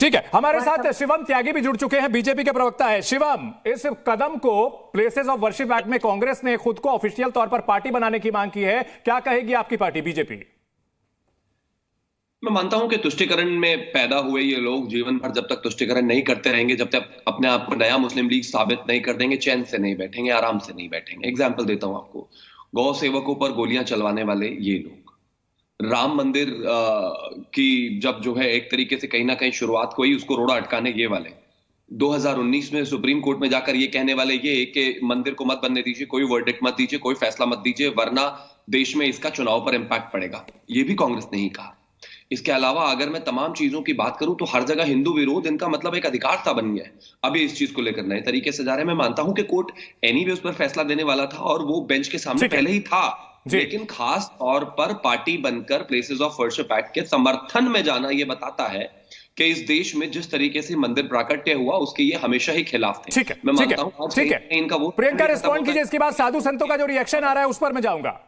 ठीक है, हमारे साथ शिवम त्यागी भी जुड़ चुके हैं, बीजेपी के प्रवक्ता है। शिवम, इस कदम को प्लेसेस ऑफ वर्शिप एक्ट में कांग्रेस ने खुद को ऑफिशियल तौर पर पार्टी बनाने की मांग की है, क्या कहेगी आपकी पार्टी बीजेपी? मैं मानता हूं कि तुष्टिकरण में पैदा हुए ये लोग जीवन भर जब तक तुष्टिकरण नहीं करते रहेंगे, जब तक अपने आप को नया मुस्लिम लीग साबित नहीं कर देंगे, चैन से नहीं बैठेंगे, आराम से नहीं बैठेंगे। एग्जाम्पल देता हूं आपको, गौ सेवकों पर गोलियां चलवाने वाले ये लोग, राम मंदिर की जब जो है एक तरीके से कहीं ना कहीं शुरुआत हुई, उसको रोड़ा अटकाने ये वाले, 2019 में सुप्रीम कोर्ट में जाकर ये कहने वाले ये कि मंदिर को मत बनने दीजिए, कोई वर्डिक्ट मत दीजिए, कोई फैसला मत दीजिए, वरना देश में इसका चुनाव पर इंपैक्ट पड़ेगा, ये भी कांग्रेस ने ही कहा। इसके अलावा अगर मैं तमाम चीजों की बात करूं तो हर जगह हिंदू विरोध इनका मतलब एक अधिकार सा बन गया है। अभी इस चीज को लेकर नए तरीके से जा रहे हैं। मैं मानता हूं कि कोर्ट एनीवे उस पर फैसला देने वाला था और वो बेंच के सामने पहले ही था, लेकिन खास तौर पर पार्टी बनकर प्लेसेस ऑफ वर्शिप एक्ट के समर्थन में जाना यह बताता है कि इस देश में जिस तरीके से मंदिर प्राकट्य हुआ उसके ये हमेशा ही खिलाफ थे। मैं मानता हूं इनका वो प्रियंका रिस्पॉन्ड कीजिए, इसके बाद साधु संतों का जो रिएक्शन आ रहा है उस पर मैं जाऊंगा।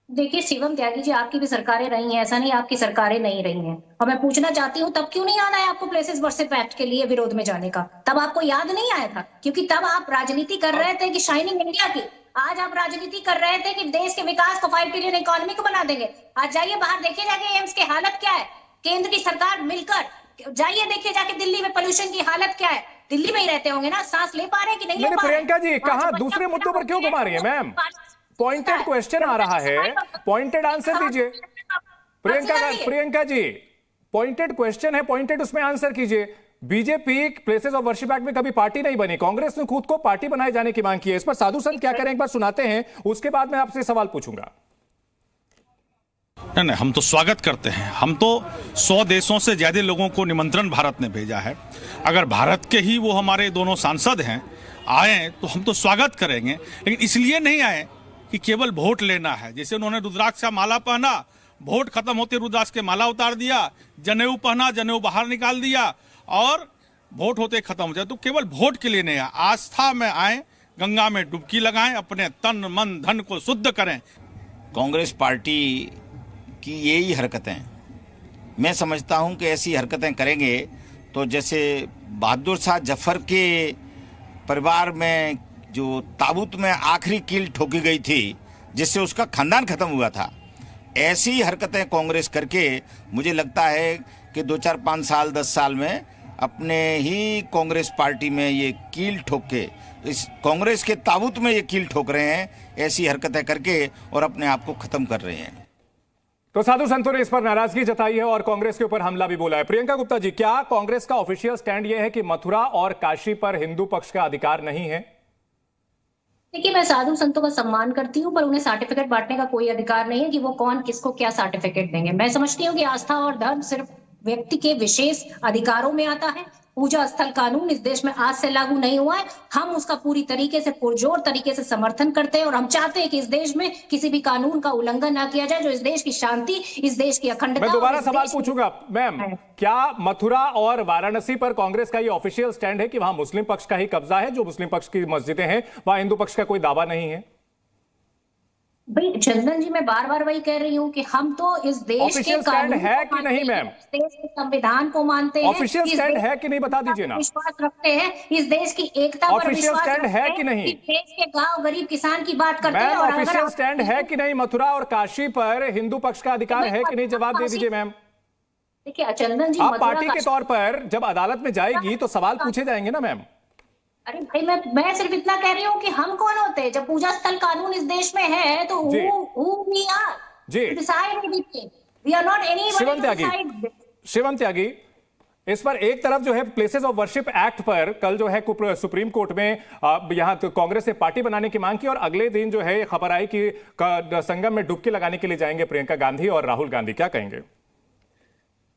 देखिए शिवम त्यागी जी, आपकी भी सरकारें रही हैं, ऐसा नहीं आपकी सरकारें नहीं रही हैं। और मैं पूछना चाहती हूँ, तब क्यों नहीं आना है आपको प्लेसेस वर्शिप एक्ट के लिए विरोध में जाने का? तब आपको याद नहीं आया था? क्योंकि तब आप राजनीति कर रहे थे कि शाइनिंग इंडिया की। आज आप राजनीति कर रहे थे कि देश के विकास को 5 ट्रिलियन इकोनॉमी को बना देंगे। आज जाइए बाहर देखिए जाके एम्स की हालत क्या है, केंद्र की सरकार मिलकर जाइए देखिए जाके दिल्ली में पोल्यूशन की हालत क्या है। दिल्ली में ही रहते होंगे ना, सांस ले पा रहे हैं कि नहीं ले पा रहे? प्रियंका जी कहां दूसरे मुद्दों पर क्यों घुमा रही है मैम? पॉइंटेड क्वेश्चन आ रहा है, पॉइंटेड आंसर दीजिए। प्रियंका जी पॉइंटेड क्वेश्चन है, पॉइंटेड उसमें आंसर कीजिए। BJP places of worship act में कभी पार्टी नहीं बनी, कांग्रेस ने खुद को पार्टी बनाए जाने की मांग की है। इस पर साधु संत क्या करें एक बार सुनाते हैं, उसके बाद मैं आपसे सवाल पूछूंगा। नहीं, हम तो स्वागत करते हैं। हम तो 100 देशों से ज्यादा लोगों को निमंत्रण भारत ने भेजा है। अगर भारत के ही वो हमारे दोनों सांसद हैं आए तो हम तो स्वागत करेंगे, लेकिन इसलिए नहीं आए कि केवल वोट लेना है। जैसे उन्होंने रुद्राक्ष का माला पहना, वोट खत्म होते रुद्राक्ष के माला उतार दिया, जनेऊ पहना, जनेऊ बाहर निकाल दिया और वोट होते खत्म हो जाए। तो केवल वोट के लिए नहीं आए, आस्था में आए, गंगा में डुबकी लगाएं, अपने तन मन धन को शुद्ध करें। कांग्रेस पार्टी की यही हरकतें, मैं समझता हूं कि ऐसी हरकतें करेंगे तो जैसे बहादुर शाह जफर के परिवार में जो ताबूत में आखिरी कील ठोकी गई थी जिससे उसका खानदान खत्म हुआ था, ऐसी हरकतें कांग्रेस करके मुझे लगता है कि 2, 4, 5 साल 10 साल में अपने ही कांग्रेस पार्टी में ये कील ठोक के, इस कांग्रेस के ताबूत में ये कील ठोक रहे हैं, ऐसी हरकतें करके और अपने आप को खत्म कर रहे हैं। तो साधु संतों ने इस पर नाराजगी जताई है और कांग्रेस के ऊपर हमला भी बोला है। प्रियंका गुप्ता जी, क्या कांग्रेस का ऑफिशियल स्टैंड यह है कि मथुरा और काशी पर हिंदू पक्ष का अधिकार नहीं है? देखिए, मैं साधु संतों का सम्मान करती हूँ, पर उन्हें सर्टिफिकेट बांटने का कोई अधिकार नहीं है कि वो कौन किसको क्या सर्टिफिकेट देंगे। मैं समझती हूँ कि आस्था और धर्म सिर्फ व्यक्ति के विशेष अधिकारों में आता है। पूजा स्थल कानून इस देश में आज से लागू नहीं हुआ है। हम उसका पूरी तरीके से पुरजोर तरीके से समर्थन करते हैं और हम चाहते हैं कि इस देश में किसी भी कानून का उल्लंघन ना किया जाए, जो इस देश की शांति, इस देश की अखंडता। मैं दोबारा सवाल पूछूंगा मैम, क्या मथुरा और वाराणसी पर कांग्रेस का ये ऑफिशियल स्टैंड है कि वहां मुस्लिम पक्ष का ही कब्जा है, जो मुस्लिम पक्ष की मस्जिदें हैं वहां हिंदू पक्ष का कोई दावा नहीं है? भाई चंदन जी, मैं बार बार वही कह रही हूँ कि हम तो इस देश के कानून है कि नहीं मैम, देश के संविधान को मानते हैं। ऑफिशियल स्टैंड है कि नहीं बता दीजिए ना। विश्वास रखते हैं इस देश की एकता पर, ऑफिशियल स्टैंड है कि नहीं? देश के गांव गरीब किसान की बात करते हैं। ऑफिशियल स्टैंड है कि नहीं? मथुरा और काशी पर हिंदू पक्ष का अधिकार है कि नहीं? जवाब दे दीजिए मैम। देखिए चंदन जी, आप पार्टी के तौर पर जब अदालत में जाएगी तो सवाल पूछे जाएंगे ना मैम। अरे भाई, मैं सिर्फ इतना कह रही हूँ कि हम कौन होते हैं? जब पूजा स्थल कानून इस देश में है तो शिवम त्यागी, इस पर एक तरफ जो है प्लेसेस ऑफ वर्शिप एक्ट पर कल जो है सुप्रीम कोर्ट में यहां तो कांग्रेस ने पार्टी बनाने की मांग की और अगले दिन जो है खबर आई कि संगम में डुबकी लगाने के लिए जाएंगे प्रियंका गांधी और राहुल गांधी। क्या कहेंगे?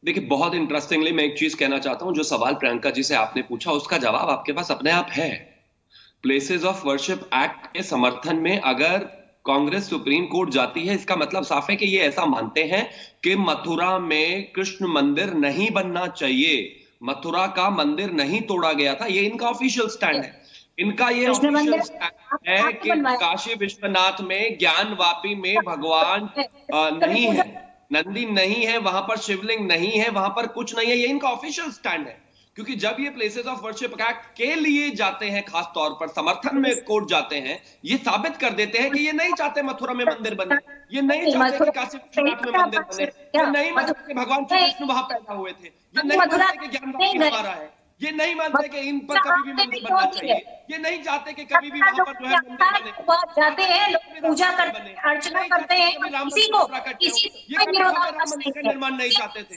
देखिए, बहुत इंटरेस्टिंगली मैं एक चीज कहना चाहता हूं। जो सवाल प्रियंका जी से आपने पूछा उसका जवाब आपके पास अपने आप है। प्लेसेस ऑफ वर्शिप एक्ट के समर्थन में अगर कांग्रेस सुप्रीम कोर्ट जाती है, इसका मतलब साफ है कि ये ऐसा मानते हैं कि मथुरा में कृष्ण मंदिर नहीं बनना चाहिए, मथुरा का मंदिर नहीं तोड़ा गया था। ये इनका ऑफिशियल स्टैंड है। इनका ये ऑफिशियल स्टैंड है कि काशी विश्वनाथ में ज्ञान वापी में भगवान नहीं है। नंदी नहीं है, वहां पर शिवलिंग नहीं है, वहां पर कुछ नहीं है, ये इनका ऑफिशियल स्टैंड है। क्योंकि जब ये प्लेसेस ऑफ वर्शिप एक्ट के लिए जाते हैं, खास तौर पर समर्थन में कोर्ट जाते हैं, ये साबित कर देते हैं कि ये नहीं चाहते मथुरा में मंदिर बने, ये नहीं चाहते कि काशी विश्वनाथ में मंदिर बने, ये नहीं मानते कि भगवान श्री कृष्ण वहां पैदा हुए थे, ये नहीं मानते कि ज्ञान हमारा है, ये नहीं मानते कि इन पर कभी भी मंदिर बनना चाहिए, ये नहीं चाहते कि कभी भी वहां पर जो है मंदिर बने। जाते हैं लोग, पूजा करते हैं, अर्चना करते हैं, मंदिर का निर्माण नहीं चाहते थे।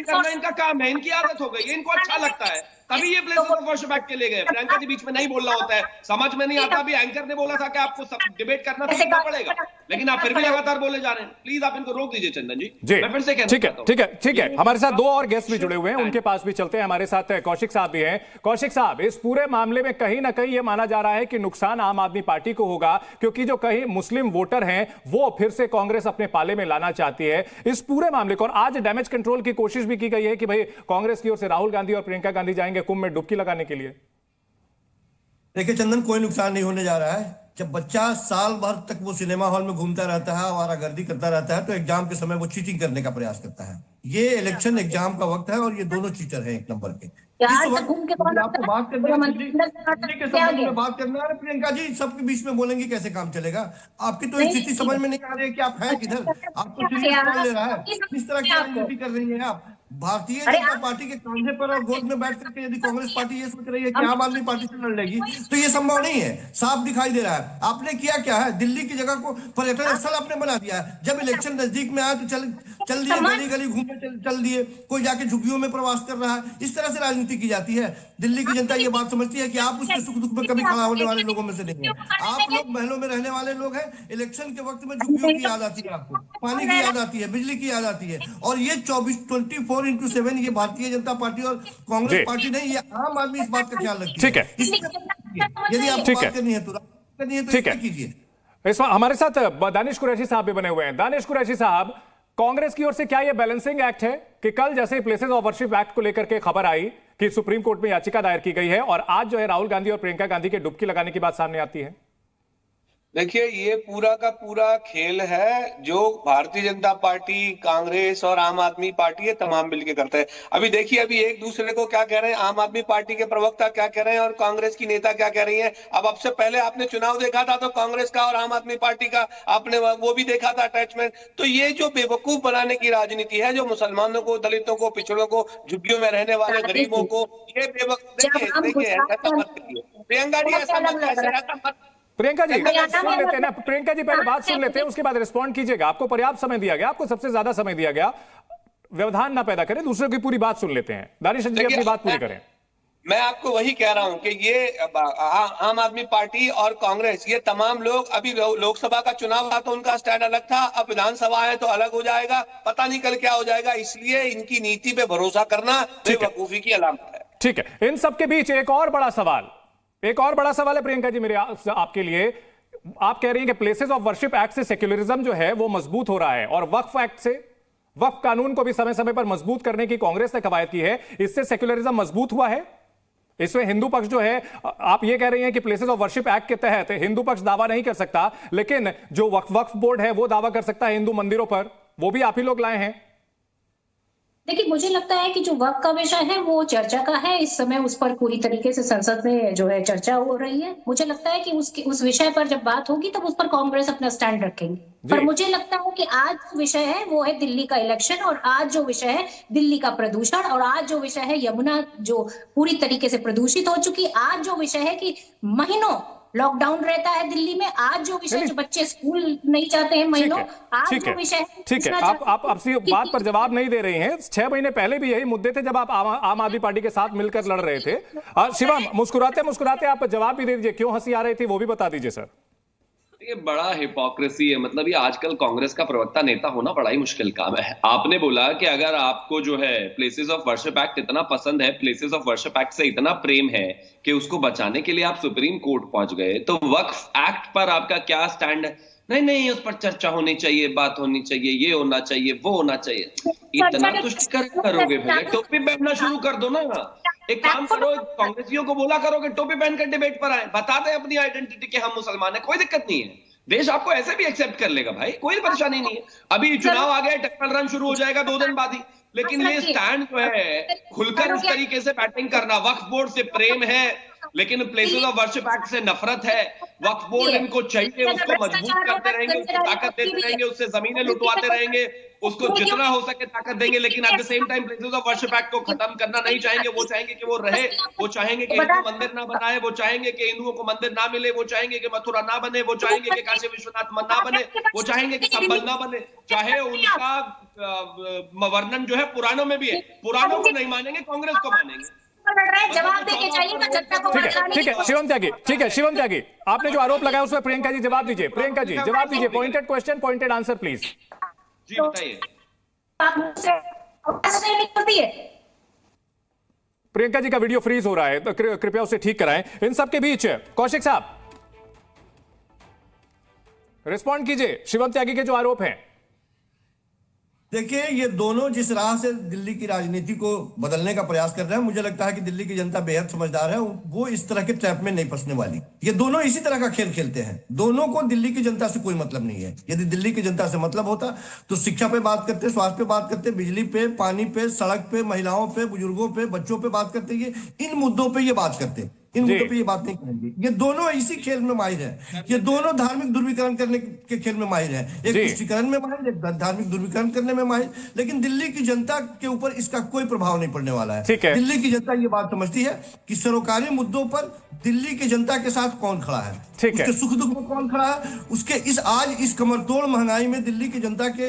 करना इनका काम है, इनकी आदत हो गई है, इनको अच्छा लगता है, तभी ये प्लेसेस ऑफ वर्शिप एक्ट के ले गए। प्रियंका जी बीच में नहीं बोलना होता है, समझ में नहीं आता। अभी एंकर ने बोला था कि आपको सब डिबेट करना सीखना पड़ेगा, लेकिन आप फिर भी लगातार बोले जा रहे हैं। प्लीज आप इनको रोक दीजिए चंदन जी। मैं फिर से ठीक है। हमारे साथ 2 और गेस्ट भी जुड़े हुए हैं, उनके पास भी चलते हैं। हमारे साथ कौशिक साहब भी हैं। कौशिक साहब, इस पूरे मामले में कहीं ना कहीं ये माना जा रहा है कि नुकसान आम आदमी पार्टी को होगा, क्योंकि जो कहीं मुस्लिम वोटर हैं वो फिर से कांग्रेस अपने पाले में लाना चाहती है इस पूरे मामले को। और आज डैमेज कंट्रोल की कोशिश भी की गई है कि भाई कांग्रेस की ओर से राहुल गांधी और प्रियंका गांधी जाएंगे कुंभ में डुबकी लगाने के लिए। देखिए चंदन, कोई नुकसान नहीं होने जा रहा है। जब बच्चा साल भर तक वो सिनेमा हॉल में घूमता रहता है, आवारागर्दी करता रहता है, तो एग्जाम के समय वो चीटिंग करने का प्रयास करता है। ये इलेक्शन एग्जाम का वक्त है और ये दोनों चीटर हैं एक नंबर के। आपको बात करना है प्रियंका जी, सबके बीच में बोलेंगे कैसे काम चलेगा? आपकी तो स्थिति समझ में नहीं आ रही है कि आप हैं किधर, आपको सीरियस ले रहा है, किस तरह की राजनीति कर रही है आप। भारतीय जनता पार्टी के कंधे पर और गोद में बैठ करके यदि कांग्रेस पार्टी ये सोच रही है कि आम आदमी पार्टी से लड़ लेगी, तो ये संभव नहीं है, साफ दिखाई दे रहा है। आपने किया क्या है? दिल्ली की जगह को पर्यटन स्थल आपने बना दिया है। जब इलेक्शन नजदीक में आया तो चल दिए, गली गली घूमने चल दिए, कोई जाके झुग्गियों में प्रवास कर रहा है। इस तरह से राजनीति की जाती है। दिल्ली की जनता ये बात समझती है कि आप उसके सुख दुख में कभी खड़ा होने वाले लोगों में से नहीं है। आप लोग महलों में रहने वाले लोग हैं। इलेक्शन के वक्त में झुग्गियों की याद आती है, आपको पानी की याद आती है, बिजली की याद आती है। और ये 24/7 ये भारतीय जनता पार्टी और कांग्रेस पार्टी नहीं, ये आम आदमी इस बात का ख्याल रखती है। ठीक है, यदि आपको बात करनी है तो कीजिए। इस वक्त हमारे साथ दानिश कुरैशी साहब भी बने हुए हैं। दानिश कुरैशी साहब, कांग्रेस की ओर से क्या यह बैलेंसिंग एक्ट है कि कल जैसे प्लेसेस ऑफ वर्शिप एक्ट को लेकर के खबर आई कि सुप्रीम कोर्ट में याचिका दायर की गई है और आज जो है राहुल गांधी और प्रियंका गांधी के डुबकी लगाने की बात सामने आती है? देखिए, ये पूरा का पूरा खेल है जो भारतीय जनता पार्टी, कांग्रेस और आम आदमी पार्टी ये तमाम मिलकर करते हैं। अभी देखिए, अभी एक दूसरे को क्या कह रहे हैं, आम आदमी पार्टी के प्रवक्ता क्या कह रहे हैं और कांग्रेस की नेता क्या कह रही हैं। अब से पहले आपने चुनाव देखा था तो कांग्रेस का और आम आदमी पार्टी का आपने वो भी देखा था अटैचमेंट। तो ये जो बेवकूफ बनाने की राजनीति है, जो मुसलमानों को, दलितों को, पिछड़ों को, झुग्गियों में रहने वाले गरीबों को, ये देखिए ऐसा मत करिए प्रियंका जी, ऐसा मत। प्रियंका जी सुन लेते हैं ना, प्रियंका जी पहले बात सुन लेते हैं, उसके बाद रिस्पॉन्ड कीजिएगा। आपको पर्याप्त समय दिया गया, आपको सबसे ज्यादा समय दिया गया, व्यवधान ना पैदा करें, दूसरों की पूरी बात सुन लेते हैं। दानिश जी अपनी बात पूरी करें। मैं आपको वही कह रहा हूं कि ये आम आदमी पार्टी और कांग्रेस, ये तमाम लोग, अभी लोकसभा का चुनाव था तो उनका स्टैंड अलग था, अब विधानसभा है तो अलग हो जाएगा, पता नहीं कल क्या हो जाएगा। इसलिए इनकी नीति पे भरोसा करना बेवकूफी की अलामत है। ठीक है, इन सबके बीच एक और बड़ा सवाल है प्रियंका जी मेरे आपके लिए। आप कह रही हैं कि प्लेसेस ऑफ वर्शिप एक्ट से सेक्युलरिज्म जो है वो मजबूत हो रहा है और वक्फ एक्ट से, वक्फ कानून को भी समय समय पर मजबूत करने की कांग्रेस ने कवायद की है, इससे सेक्युलरिज्म मजबूत हुआ है। इसमें हिंदू पक्ष जो है, आप ये कह रही हैं कि प्लेसेस ऑफ वर्शिप एक्ट के तहत हिंदू पक्ष दावा नहीं कर सकता, लेकिन जो वक्फ बोर्ड है वो दावा कर सकता है हिंदू मंदिरों पर, वो भी आप ही लोग लाए हैं। देखिए, मुझे लगता है कि जो वक्त का विषय है वो चर्चा का है। इस समय उस पर पूरी तरीके से संसद में जो है चर्चा हो रही है। मुझे लगता है कि उस विषय पर जब बात होगी तब उस पर कांग्रेस अपना स्टैंड रखेंगे। पर मुझे लगता है कि आज जो विषय है वो है दिल्ली का इलेक्शन, और आज जो विषय है दिल्ली का प्रदूषण, और आज जो विषय है यमुना जो पूरी तरीके से प्रदूषित हो चुकी, आज जो विषय है कि महीनों लॉकडाउन रहता है दिल्ली में, आज जो विषय, जो बच्चे स्कूल नहीं जाते हैं महीनों, आज जो विषय, ठीक है, आप आपसी बात पर जवाब नहीं दे रही हैं। 6 महीने पहले भी यही मुद्दे थे जब आप आम आदमी पार्टी के साथ मिलकर लड़ रहे थे। शिवम, मुस्कुराते मुस्कुराते आप जवाब भी दे दीजिए, क्यों हंसी आ रही थी वो भी बता दीजिए सर। ये बड़ा हिपोक्रेसी है, मतलब ये आजकल कांग्रेस का प्रवक्ता नेता होना बड़ा ही मुश्किल काम है। आपने बोला कि अगर आपको जो है प्लेसेस ऑफ वर्शिप एक्ट इतना पसंद है, प्लेसेस ऑफ वर्शिप एक्ट से इतना प्रेम है कि उसको बचाने के लिए आप सुप्रीम कोर्ट पहुंच गए, तो वक्फ एक्ट पर आपका क्या स्टैंड है? नहीं, उस पर चर्चा होनी चाहिए, बात होनी चाहिए, ये होना चाहिए, वो होना चाहिए। इतना तुष्ट करोगे भैया, टोपी पहनना शुरू कर दो ना। एक काम करो, कांग्रेसियों को बोला करो कि टोपी पहनकर डिबेट पर आए, बता दें अपनी आइडेंटिटी कि हम मुसलमान हैं, कोई दिक्कत नहीं है। देश आपको ऐसे भी एक्सेप्ट कर लेगा भाई, कोई परेशानी नहीं है। अभी चुनाव आ गए, टेक्निकल रन शुरू हो जाएगा 2 दिन बाद ही। लेकिन ये स्टैंड जो है खुलकर इस तरीके से बैटिंग करना, वक्फ बोर्ड से प्रेम है लेकिन प्लेसेस ऑफ वर्शिप एक्ट से नफरत है, वक्फ बोर्ड इनको चाहिए, उसको मजबूत करते रहेंगे, उसको ताकत देते रहेंगे, उससे जमीनें लुटवाते रहेंगे, उसको जितना हो सके ताकत देंगे, लेकिन at the same time places of worship act को खत्म करना नहीं चाहेंगे। वो चाहेंगे कि वो रहे, वो चाहेंगे कि हिंदू मंदिर ना बनाए, वो चाहेंगे कि हिंदुओं को मंदिर ना मिले, वो चाहेंगे कि मथुरा ना बने, वो चाहेंगे कि काशी विश्वनाथ ना बने, वो चाहेंगे कि संभल ना बने, चाहे उनका वर्णन जो है पुराणों में भी है। पुराणों को नहीं मानेंगे, कांग्रेस को मानेंगे। जवाब देके चाहिए जनता को। ठीक है शिवम त्यागी, ठीक है शिवम त्यागी, आपने जो आरोप लगाया उसमें प्रियंका जी जवाब दीजिए। प्रियंका जी जवाब दीजिए, pointed question, pointed answer please. जी बताइए। प्रियंका जी का वीडियो फ्रीज हो रहा है, तो कृपया उसे ठीक कराएं। इन सब के बीच कौशिक साहब रिस्पॉन्ड कीजिए शिवम त्यागी के जो आरोप हैं। देखिए, ये दोनों जिस राह से दिल्ली की राजनीति को बदलने का प्रयास कर रहे हैं, मुझे लगता है कि दिल्ली की जनता बेहद समझदार है, वो इस तरह के ट्रैप में नहीं फंसने वाली। ये दोनों इसी तरह का खेल खेलते हैं। दोनों को दिल्ली की जनता से कोई मतलब नहीं है। यदि दिल्ली की जनता से मतलब होता तो शिक्षा पे बात करते, स्वास्थ्य पे बात करते, बिजली पे, पानी पे, सड़क पे, महिलाओं पे, बुजुर्गों पे, बच्चों पे बात करते। ये इन मुद्दों पे ये बात करते, इन मुद्दों पे ये बात नहीं करेंगे। ये दोनों इसी खेल में माहिर है। ये दोनों धार्मिक ध्रुवीकरण करने के खेल में माहिर है। एक तुष्टीकरण में माहिर, एक धार्मिक ध्रुवीकरण करने में माहिर। लेकिन दिल्ली की जनता के ऊपर इसका कोई प्रभाव नहीं पड़ने वाला है। दिल्ली की जनता ये बात समझती है कि सरोकारी मुद्दों पर दिल्ली की जनता के साथ कौन खड़ा है, उसके सुख दुख में कौन खड़ा है, उसके इस कमरतोड़ महंगाई में दिल्ली की जनता के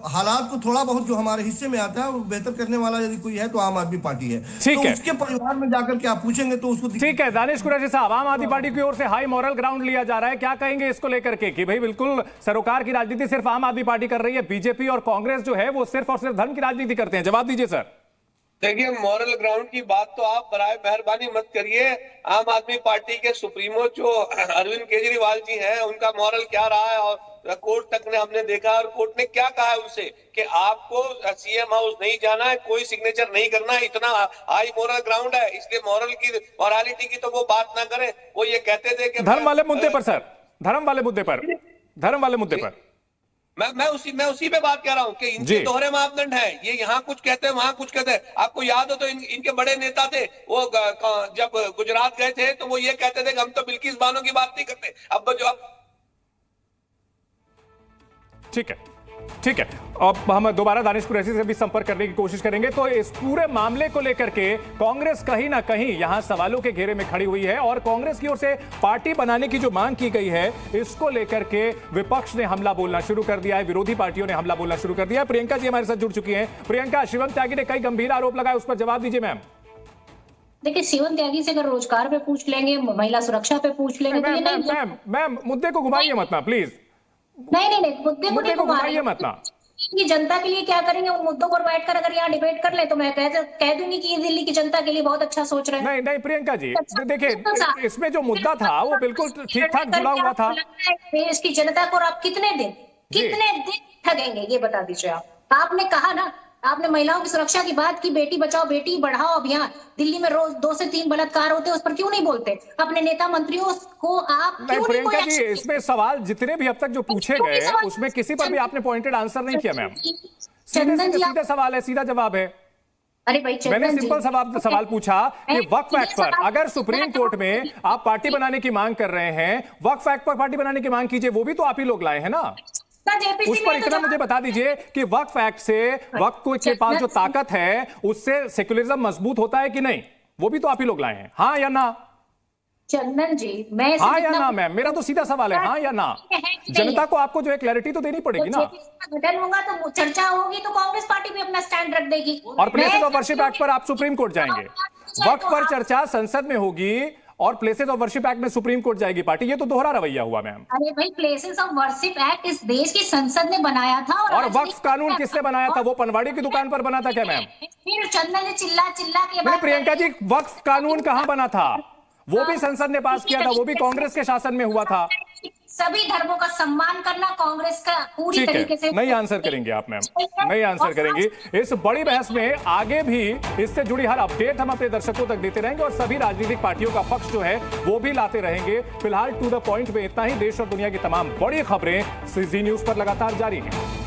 हालात को थोड़ा बहुत जो हमारे हिस्से में आता है वो बेहतर करने वाला यदि कोई है तो आम आदमी पार्टी है। तो उसके परिवार में जाकर के आप पूछेंगे तो उसको ठीक है। दानिश कुरैशी साहब, आम आदमी पार्टी की ओर से हाई मॉरल ग्राउंड लिया जा रहा है, क्या कहेंगे इसको लेकर के कि भाई बिल्कुल सरोकार की राजनीति सिर्फ आम आदमी पार्टी कर रही है, बीजेपी और कांग्रेस जो है वो सिर्फ और सिर्फ धर्म की राजनीति करते हैं? जवाब दीजिए सर। देखिए, मॉरल ग्राउंड की बात तो आप बराए मेहरबानी मत करिए। आम आदमी पार्टी के सुप्रीमो जो अरविंद केजरीवाल जी हैं, उनका मॉरल क्या रहा है और कोर्ट तक ने हमने देखा, और कोर्ट ने क्या कहा है उनसे कि आपको सीएम हाउस नहीं जाना है, कोई सिग्नेचर नहीं करना है। इतना हाई मॉरल ग्राउंड है, इसलिए मॉरालिटी की तो वो बात ना करें। वो ये कहते थे कि धर्म वाले मुद्दे पर सर, धर्म वाले मुद्दे पर मैं उसी पे बात कर रहा हूँ कि इनके दोहरे मापदंड है। ये यहाँ कुछ कहते हैं, वहां कुछ कहते हैं। आपको याद हो तो इनके बड़े नेता थे, वो जब गुजरात गए थे तो वो ये कहते थे कि हम तो बिल्किस बानो की बात नहीं करते। अब जो ठीक है, अब हम दोबारा दानिश कुरैशी से भी संपर्क करने की कोशिश करेंगे। तो इस पूरे मामले को लेकर के कांग्रेस कहीं ना कहीं यहां सवालों के घेरे में खड़ी हुई है, और कांग्रेस की ओर से पार्टी बनाने की जो मांग की गई है इसको लेकर के विपक्ष ने हमला बोलना शुरू कर दिया है, विरोधी पार्टियों ने हमला बोलना शुरू कर दिया है। प्रियंका जी हमारे साथ जुड़ चुकी हैं। प्रियंका, शिवम त्यागी ने कई गंभीर आरोप लगाए, उस पर जवाब दीजिए मैम। देखिए, शिवम त्यागी से अगर रोजगार पे पूछ लेंगे, महिला सुरक्षा पे पूछ लेंगे तो ये नहीं। मैम मुद्दे को घुमाइए मत ना प्लीज। नहीं, मुद्दे को घुमाइए मत ना। ये जनता के लिए क्या करेंगे उन मुद्दों पर बैठकर अगर यहाँ डिबेट कर ले तो मैं कह दूंगी कि ये दिल्ली की जनता के लिए बहुत अच्छा सोच रहे हैं। नहीं प्रियंका जी, देखिए इसमें जो मुद्दा था वो बिल्कुल ठीक ठाक जुड़ा हुआ था। देश की जनता को आप कितने दिन ठगेंगे ये बता दीजिए। आपने कहा ना, आपने महिलाओं की सुरक्षा की बात की, बेटी बचाओ बेटी बढ़ाओ अभियान, दिल्ली में रोज 2 से 3 बलात्कार होते हैं, उस पर क्यों नहीं बोलते? अपने नेता मंत्रियों को आप क्यों नहीं? प्रियंका जी, इसमें सवाल जितने भी अब तक जो पूछे गए उसमें किसी पर भी आपने पॉइंटेड आंसर नहीं किया मैम। सीधा सवाल है, सीधा जवाब है। अरे भाई, मैंने सिंपल सवाल पूछा कि वक्फ एक्ट पर अगर सुप्रीम कोर्ट में आप पार्टी बनाने की मांग कर रहे हैं, वक्फ एक्ट पर पार्टी बनाने की मांग कीजिए, वो भी तो आप ही लोग लाए हैं ना। उस पर इतना मुझे बता दीजिए कि वक्फ एक्ट से वक्फ के पास जो ताकत है उससे सेक्युलरिज्म मजबूत होता है कि नहीं, वो भी तो आप ही लोग लाए हैं, हाँ या ना? चंदन जी, मैं हाँ या ना मैम, मेरा तो सीधा सवाल है, हाँ या ना? जनता को आपको जो है क्लैरिटी तो देनी पड़ेगी ना। गठन होगा तो चर्चा होगी तो कांग्रेस पार्टी भी अपना स्टैंड रख देगी। और प्लेसेस ऑफ वर्शिप एक्ट पर आप सुप्रीम कोर्ट जाएंगे, वक्फ पर चर्चा संसद में होगी और प्लेसेस ऑफ वर्शिप एक्ट में सुप्रीम कोर्ट जाएगी पार्टी, ये तो दोहरा रवैया हुआ मैम। अरे भाई, प्लेसेस ऑफ वर्शिप एक्ट इस देश की संसद ने बनाया था। और वक्फ कानून किसने बनाया था? वो पनवाड़ी की दुकान पर बना था क्या मैम? फिर चंदन ने चिल्ला के प्रियंका जी, वक्फ कानून कहां बना था? वो भी संसद ने पास किया था, वो भी कांग्रेस के शासन में हुआ था। सभी धर्मों का सम्मान करना कांग्रेस का पूरी ठीक तरीके से है, नहीं आंसर करेंगे आप मैम, नहीं आंसर करेंगी। इस बड़ी बहस में आगे भी इससे जुड़ी हर अपडेट हम अपने दर्शकों तक देते रहेंगे और सभी राजनीतिक पार्टियों का पक्ष जो है वो भी लाते रहेंगे। फिलहाल टू द पॉइंट में इतना ही। देश और दुनिया की तमाम बड़ी खबरें सी न्यूज पर लगातार जारी हैं।